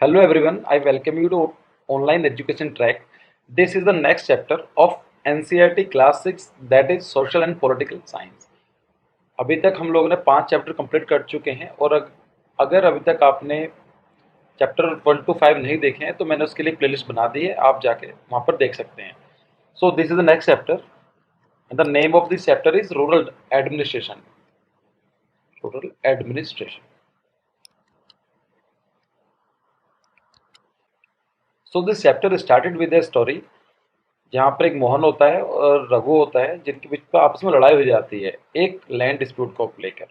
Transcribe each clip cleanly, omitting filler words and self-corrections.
Hello everyone, I welcome you to online education track. This is the next chapter of NCERT class 6 that is social and political science. अभी तक हम लोगों ने 5 chapter complete कर चुके हैं और अगर अभी तक आपने चैप्टर 1 to 5 नहीं देखे हैं तो मैंने उसके लिए प्लेलिस्ट बना दी है, आप जाके वहाँ पर देख सकते हैं. So this is the next chapter and the name of this chapter is rural administration. Rural administration. So this chapter started with a story जहाँ पर एक मोहन होता है और रघु होता है जिनके बीच में आपस में लड़ाई हो जाती है एक लैंड डिस्प्यूट को लेकर.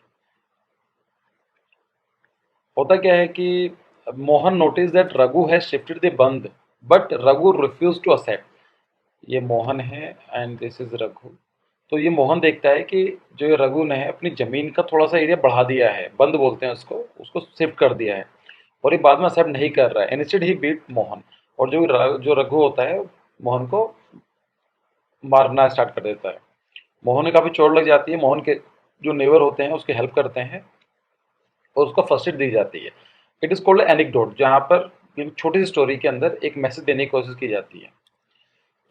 होता क्या है कि Mohan notice that Raghu has shifted the bund but Raghu refuse to accept. ये मोहन है एंड दिस इज रघु. तो ये मोहन देखता है कि जो ये रघु ने अपनी जमीन का थोड़ा सा एरिया बढ़ा दिया है, बंद बोलते हैं उसको, उसको शिफ्ट कर दिया है और ये बाद में एक्सेप्ट नहीं कर रहा है. Instead he beat Mohan. और जो रघु होता है मोहन को मारना स्टार्ट कर देता है. मोहन ने काफ़ी चोट लग जाती है. मोहन के जो नेबर होते हैं उसकी हेल्प करते हैं और उसको फर्स्ट एड दी जाती है. इट इज़ कॉल्ड एनेक्डोट, जहाँ पर एक छोटी सी स्टोरी के अंदर एक मैसेज देने की कोशिश की जाती है.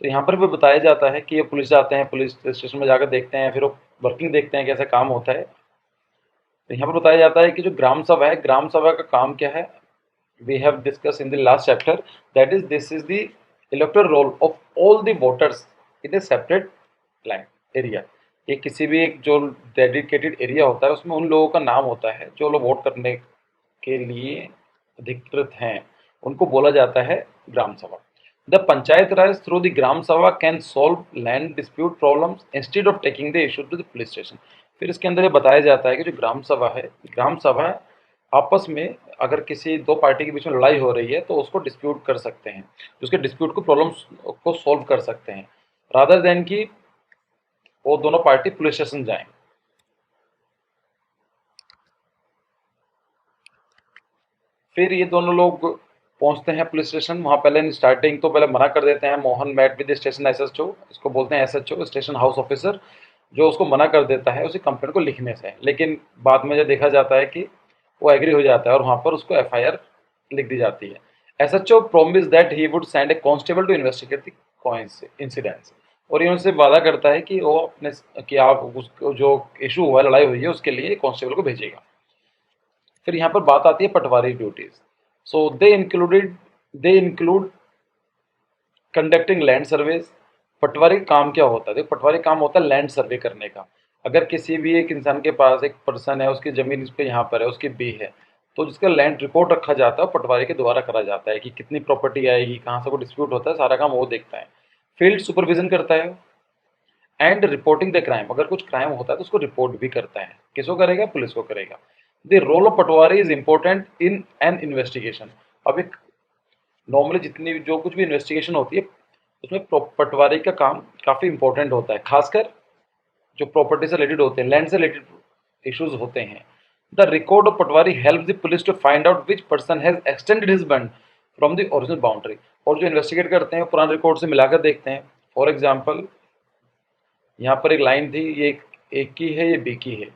तो यहाँ पर भी बताया जाता है कि ये पुलिस जाते हैं, पुलिस स्टेशन में जाकर देखते हैं, फिर वो वर्किंग देखते हैं कैसे काम होता है. तो यहाँ पर बताया जाता है कि जो ग्राम सभा है, ग्राम सभा का काम क्या है. We have discuss in the last chapter that is this is the electoral roll of all the voters in a separate land area. ये किसी भी एक जो डेडिकेटेड एरिया होता है उसमें उन लोगों का नाम होता है जो लोग वोट करने के लिए अधिकृत हैं, उनको बोला जाता है gram sabha. The panchayat raj through the gram sabha can solve land dispute problems instead of taking the issue to the police station. फिर इसके अंदर ये बताया जाता है कि जो ग्राम सभा है, ग्राम सभा आपस में अगर किसी दो पार्टी के बीच में लड़ाई हो रही है तो उसको डिस्प्यूट कर सकते हैं, उसके डिस्प्यूट को प्रॉब्लम्स को सॉल्व कर सकते हैं, रादर देन कि वो दोनों पार्टी पुलिस स्टेशन जाएं. फिर ये दोनों लोग पहुंचते हैं पुलिस स्टेशन. वहाँ पहले स्टार्टिंग तो पहले मना कर देते हैं. Mohan met with station SHO, इसको बोलते हैं एसएचओ, स्टेशन हाउस ऑफिसर, जो उसको मना कर देता है उसी कंप्लेंट को लिखने से. लेकिन बाद में जब देखा जाता है कि वो एग्री हो जाता है और वहाँ पर उसको एफआईआर लिख दी जाती है. SHO promise that he would send a constable to investigate the incidents. और ये उनसे वादा करता है कि वो अपने कि आप उसको जो इशू हुआ, लड़ाई हुई है, उसके लिए कांस्टेबल को भेजेगा. फिर यहाँ पर बात आती है patwari duties. So they include conducting land surveys. Patwari काम क्या होता है? देखो, पटवारी काम होता है लैंड सर्वे करने का. अगर किसी भी एक इंसान के पास एक पर्सन है, उसकी ज़मीन इस पे यहाँ पर है, उसकी बी है, तो जिसका लैंड रिकॉर्ड रखा जाता है पटवारी के द्वारा करा जाता है कि कितनी प्रॉपर्टी आएगी, कहाँ से को डिस्प्यूट होता है, सारा काम वो देखता है. फील्ड सुपरविजन करता है एंड रिपोर्टिंग द क्राइम. अगर कुछ क्राइम होता है तो उसको रिपोर्ट भी करता है. किसको करेगा? पुलिस को करेगा. The role of patwari is important in an investigation. अब एक नॉर्मली जितनी भी जो कुछ भी इन्वेस्टिगेशन होती है उसमें पटवारी का काम काफ़ी इंपॉर्टेंट होता है, खासकर जो प्रॉपर्टी से रिलेटेड होते हैं, लैंड से रिलेटेड इश्यूज होते हैं. The record of patwari help the police to find out which person has extended his bund from the original boundary. और जो इन्वेस्टिगेट करते हैं पुराने रिकॉर्ड से मिलाकर देखते हैं. फॉर एग्जाम्पल, यहाँ पर एक लाइन थी, ये एक की है, ये बी की है,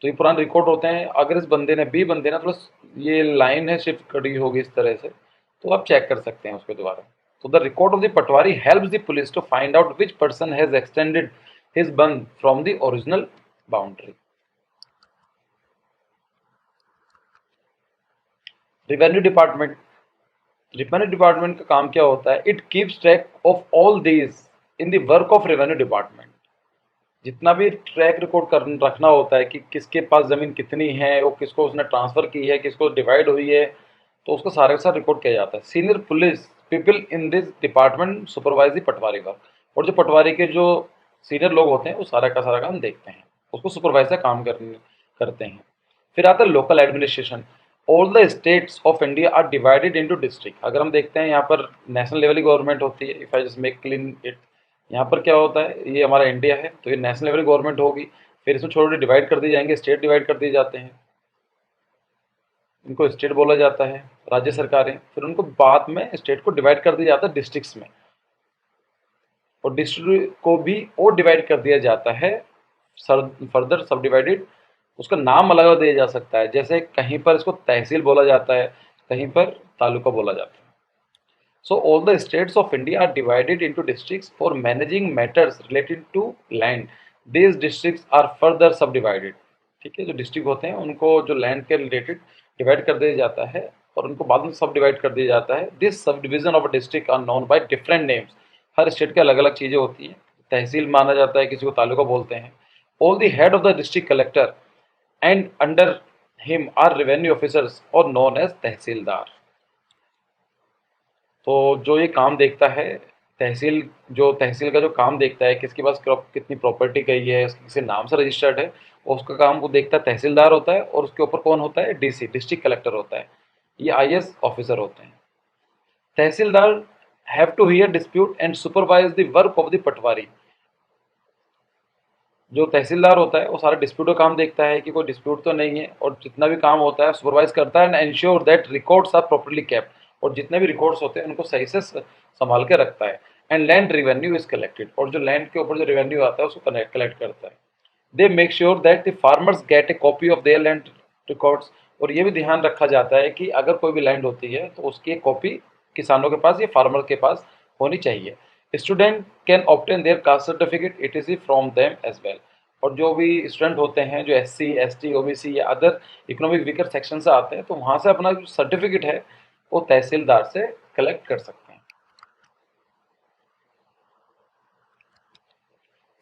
तो ये पुराने रिकॉर्ड होते हैं. अगर इस बंदे ने, बी बंदे ने, थोड़ा ये लाइन है शिफ्ट करी होगी इस तरह से, तो आप चेक कर सकते हैं उसके दोबारा. तो the record of the patwari helps the police to find out which person has extended his bund from the original boundary. Revenue department. Revenue department का काम क्या होता है? It keeps track of all these in the work of revenue department. जितना भी track record कर रखना होता है कि किसके पास ज़मीन कितनी है, वो किसको उसने ट्रांसफ़र की है, किसको डिवाइड हुई है, तो उसको सारे का सारा रिकॉर्ड किया जाता है. Senior police people in this department supervise the patwari work. और जो पटवारी के जो सीनियर लोग होते हैं वो सारा का सारा काम देखते हैं, उसको सुपरवाइज का काम करते हैं. फिर आता है local administration. All the states of India are divided into district. अगर हम देखते हैं यहाँ पर नेशनल लेवल की गवर्नमेंट होती है. If I just make clean it, यहाँ पर क्या होता है, ये हमारा इंडिया है तो ये नेशनल लेवल गवर्नमेंट होगी. फिर इसमें छोटे छोटे डिवाइड कर दिए जाएंगे, स्टेट डिवाइड कर दिए जाते हैं, इनको स्टेट बोला जाता है, राज्य सरकारें. फिर उनको बाद में स्टेट को डिवाइड कर दिया जाता है डिस्ट्रिक्ट्स में, और डिस्ट्रिक्ट को भी और डिवाइड कर दिया जाता है फर्दर सब डिवाइडेड. उसका नाम अलग दिया जा सकता है. जैसे कहीं पर इसको तहसील बोला जाता है, कहीं पर तालुका बोला जाता है। So all the states of India are divided into districts for managing matters related to land. These districts are further subdivided. ठीक है, जो डिस्ट्रिक्ट होते हैं उनको जो लैंड के रिलेटेड डिवाइड कर दिया जाता है और उनको बाद में सब डिवाइड कर दिया जाता है। This subdivision of district are known by different names. हर स्टेट के अलग अलग चीज़ें होती हैं। तहसील माना जाता है, किसी को तालुका बोलते हैं। All the head of the district collector and under him are revenue officers और नोन एज तहसीलदार। तो जो ये काम देखता है तहसील, जो तहसील का जो काम देखता है किसके पास कितनी प्रॉपर्टी गई है, किसी नाम से रजिस्टर्ड है, और उसका काम वो देखता है तहसीलदार होता है। और उसके ऊपर कौन होता है? डीसी, डिस्ट्रिक्ट कलेक्टर होता है। ये आईएएस ऑफिसर होते हैं। Tehsildar have to hear dispute and supervise the work of the patwari. जो तहसीलदार होता है वो सारा डिस्प्यूट का काम देखता है कि कोई डिस्प्यूट तो नहीं है, और जितना भी काम होता है सुपरवाइज करता है and ensure that records are properly kept. और जितने भी रिकॉर्ड्स होते हैं उनको सही से संभाल के रखता है। And land revenue is collected, और जो लैंड के ऊपर जो रेवेन्यू आता है उसको कलेक्ट करता है। They make sure that the farmers gate A copy of their land records. और ये भी ध्यान रखा जाता है कि अगर कोई भी लैंड होती है तो उसकी एक कॉपी किसानों के पास या फार्मर के पास होनी चाहिए। Student can obtain their caste certificate etc from them as well. और जो भी स्टूडेंट होते हैं जो एससी एसटी ओबीसी या अदर इकोनॉमिक वीकर सेक्शन से आते हैं तो वहाँ से अपना जो सर्टिफिकेट है वो तहसीलदार से कलेक्ट कर सकते हैं।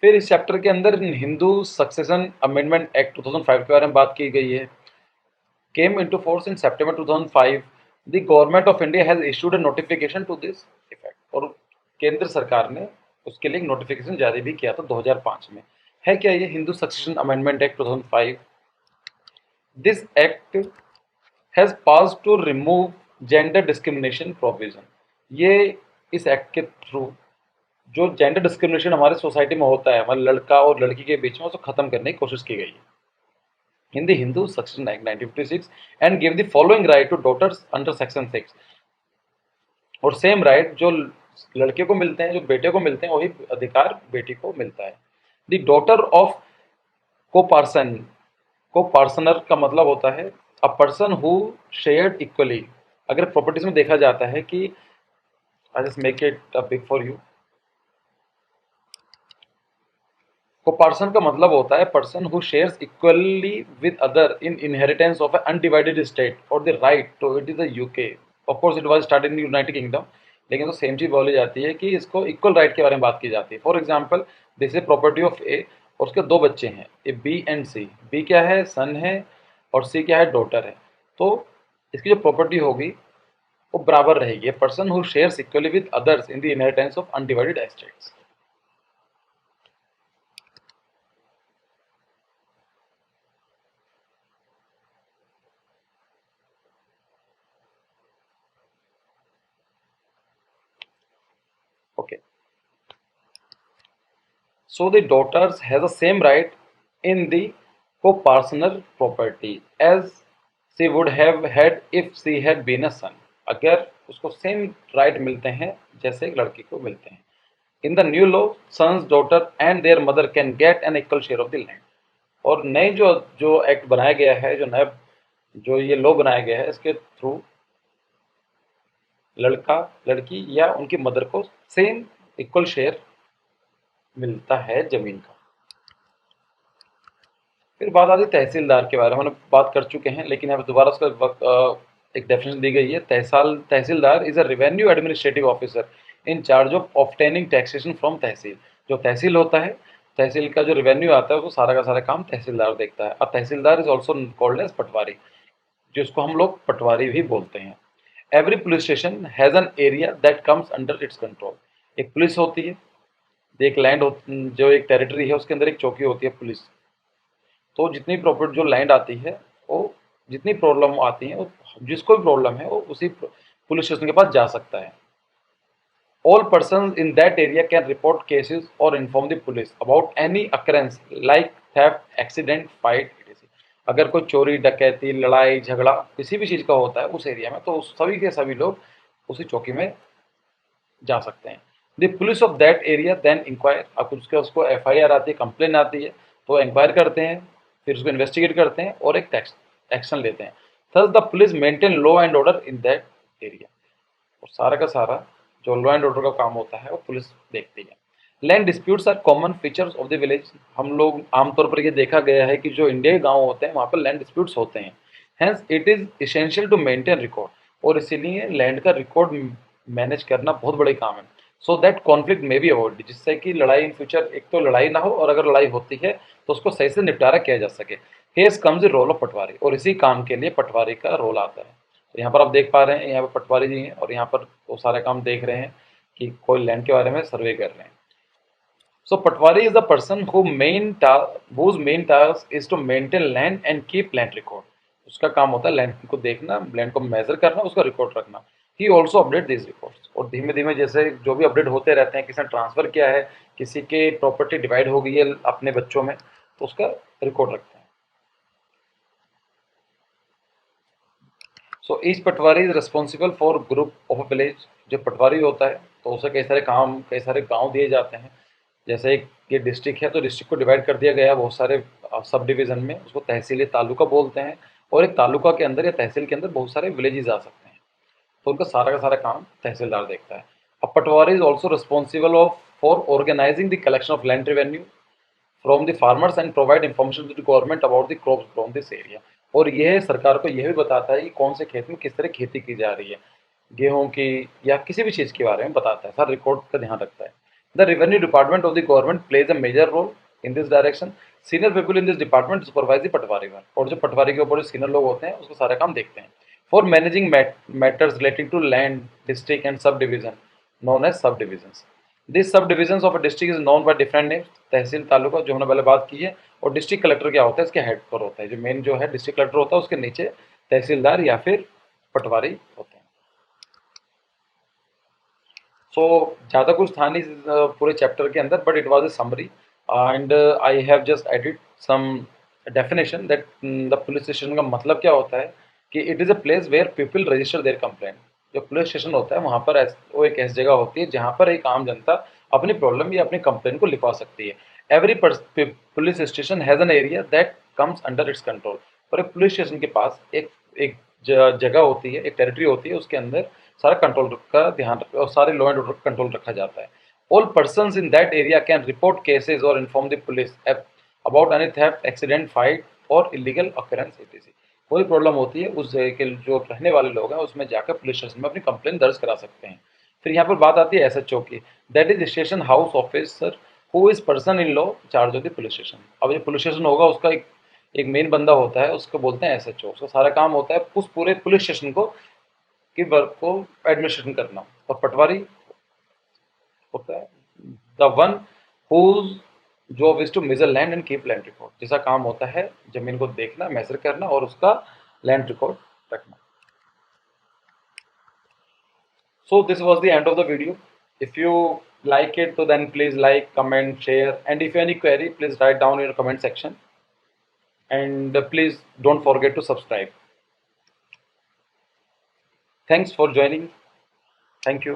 फिर इस चैप्टर के अंदर हिंदू सक्सेशन अमेंडमेंट एक्ट 2005 के बारे में बात की गई है। Came into force in September 2005। The government of India has issued a notification to this effect. और केंद्र सरकार ने उसके लिए एक नोटिफिकेशन जारी भी किया था 2005 में। है क्या ये? Hindu succession amendment act 2005। This act has pass to remove gender discrimination provision. ये इस एक्ट के थ्रू जो जेंडर डिस्क्रिमिनेशन हमारे सोसाइटी में होता है, हमारे लड़का और लड़की के बीच में, उसको खत्म करने की कोशिश की गई है in the Hindu Succession Act 1956 and gave the following right to daughters under section 6। और सेम राइट जो लड़के को मिलते हैं, जो बेटे को मिलते हैं, वही अधिकार बेटी को मिलता है। The daughter of coparcener का मतलब होता है a person who shared equally. अगर प्रॉपर्टीज में देखा जाता है कि I just make it big for you. Coparcener का मतलब होता है person who shares equally with other in inheritance of a undivided state और the right to it is the UK. Of course it was started in United Kingdom, लेकिन तो same चीज बोली जाती है कि इसको इक्वल राइट के बारे में बात की जाती है। For example this is property of A और उसके दो बच्चे हैं, A B and C. B क्या है? सन है, और सी क्या है? डॉटर है। तो इसकी जो प्रॉपर्टी होगी वो बराबर रहेगी। Person who shares equally with others in the inheritance of undivided estates. Okay, so the daughters has the same right in the co-partner property as she would have had if she had been a son। अगर उसको same right मिलते हैं जैसे एक लड़की को मिलते हैं। In the new law sons daughter and their mother can get an equal share of the land. और नए जो जो एक्ट बनाया गया है, जो नया जो ये लॉ बनाया गया है, इसके थ्रू लड़का लड़की या उनकी मदर को सेम इक्वल शेयर मिलता है जमीन का। फिर बात आती है तहसीलदार के बारे में। हमने बात कर चुके हैं, लेकिन यहाँ पे दोबारा उसका एक डेफिनेशन दी गई है। Tehsildar is a revenue administrative officer in charge of obtaining taxation from tehsil. जो तहसील होता है, तहसील का जो रेवेन्यू आता है उसको सारा का सारा काम तहसीलदार देखता है। और तहसीलदार इज ऑल्सो कॉल्ड एज पटवारी, जिसको हम लोग पटवारी भी बोलते हैं। Every police station has an area that comes under its control. एक पुलिस होती है, एक लैंड जो एक टेरिटरी है उसके अंदर एक चौकी होती है पुलिस। तो जितनी प्रॉपर्टी जो लैंड आती है, वो जितनी प्रॉब्लम आती है, वो जिसको भी प्रॉब्लम है वो उसी पुलिस स्टेशन के पास जा सकता है। All person in that area can report cases और inform the police about any occurrence like theft accident fight etc। अगर कोई चोरी डकैती लड़ाई झगड़ा किसी भी चीज़ का होता है उस एरिया में, तो सभी के सभी लोग उसी चौकी में जा सकते हैं। The police of that area then inquire. अब उसको FIR आती है, कंप्लेन आती है, तो इंक्वायर करते हैं, फिर उसको इन्वेस्टिगेट करते हैं और एक एक्शन लेते हैं। Thus the police maintain law and order in that area. और सारा का सारा जो लॉ एंड ऑर्डर का काम होता है वो पुलिस देखती है। Land disputes are common features of the village. हम लोग आमतौर पर ये देखा गया है कि जो इंडिया के गाँव होते हैं वहाँ पर लैंड डिस्प्यूट्स होते हैं। Hence it is essential to maintain record, और इसीलिए लैंड का रिकॉर्ड मैनेज करना बहुत बड़ी काम है। सो दैट कॉन्फ्लिक्ट में भी अवॉइड, जिससे कि लड़ाई इन फ्यूचर, एक तो लड़ाई ना हो, और अगर लड़ाई होती है तो उसको सही से निपटारा किया जा सके। Here's comes the role of patwari, और इसी काम के लिए पटवारी का रोल आता है। तो यहाँ पर आप देख पा रहे हैं, यहाँ पर पटवारी जी हैं और यहाँ पर वो सारे काम देख रहे हैं कि कोई लैंड के बारे में सर्वे कर रहे हैं। So patwari is the person whose main task is to maintain land and keep land record। उसका काम होता है लैंड को देखना, लैंड को मेजर करना, उसका रिकॉर्ड रखना। He also update this records, और धीमे धीमे जैसे जो भी अपडेट होते रहते हैं, किसी ने ट्रांसफर किया है, किसी के प्रॉपर्टी डिवाइड हो गई है अपने बच्चों में, तो उसका रिकॉर्ड रखते हैं। So each Patwari is responsible for group of a village. जो पटवारी होता है तो उसे कई सारे काम, कई सारे गांव दिए जाते हैं। जैसे एक ये डिस्ट्रिक्ट है तो डिस्ट्रिक्ट को डिवाइड कर दिया गया है बहुत सारे सब डिवीजन में, उसको तहसील या तालुका बोलते हैं। और एक तालुका के अंदर या तहसील के अंदर बहुत सारे विलेजेस आ सकते हैं, तो उनका सारा का सारा काम तहसीलदार देखता है। A patwari is also responsible of for organising the collection of land revenue from the farmers and provide information to the government about the crops from this area. और यह सरकार को यह भी बताता है कि कौन से खेत में किस तरह खेती की जा रही है, गेहूं की या किसी भी चीज़ के बारे में बताता है, सर रिकॉर्ड का ध्यान रखता है। The revenue department of the government plays a major role in this direction. Senior people in this department supervise the patwari work, और जो पटवारी के ऊपर जो सीनियर लोग होते हैं उसको सारा काम देखते हैं। For managing matters relating to land, district and subdivision known as subdivisions. This subdivision of a district is known by different names. Tehsil taluka जो हमने पहले बात की है, और डिस्ट्रिक्ट कलेक्टर क्या होता है, इसके हेड पर होता है, जो मेन जो है डिस्ट्रिक्ट कलेक्टर होता है उसके नीचे तहसीलदार या फिर पटवारी होते हैं। सो ज़्यादा कुछ था नहीं पूरे चैप्टर के अंदर, but it was a summary and I have just edit some definition that the police station का मतलब क्या होता है कि it is a place where people register their complaint. जो पुलिस स्टेशन होता है वहाँ पर वो एक ऐसी जगह होती है जहाँ पर एक आम जनता अपनी प्रॉब्लम या अपनी कंप्लेंट को लिखवा सकती है। Every police station has an area that comes under its control. और एक पुलिस स्टेशन के पास एक एक जगह होती है, एक टेरिटरी होती है, उसके अंदर सारा कंट्रोल का ध्यान रखा और सारे लॉ एंड ऑर्डर कंट्रोल रखा जाता है। All person in that area can report cases और inform the police about any theft, accident, fight और इलीगल ऑकरेंस etc। कोई प्रॉब्लम होती है उस जगह के जो रहने वाले लोग हैं उसमें जाकर पुलिस स्टेशन में अपनी कंप्लेंट दर्ज करा सकते हैं। फिर यहाँ पर बात आती है एसएचओ की, that is station house officer who is person in law charge of the police station. अब जो पुलिस स्टेशन होगा उसका एक मेन बंदा होता है, उसको बोलते हैं एसएचओ। उसका सारा काम होता है उस पूरे पुलिस स्टेशन को की वर्क को एडमिनिस्ट्रेशन करना। और पटवारी होता है the one whose job is to measure land and keep land record, जिसका काम होता है जमीन को देखना, मेजर करना और उसका लैंड रिकॉर्ड रखना। So this was the end of the video. If you like it, so then please like, comment, share, and if you have any query, please write down in your comment section. And please don't forget to subscribe. Thanks for joining. Thank you.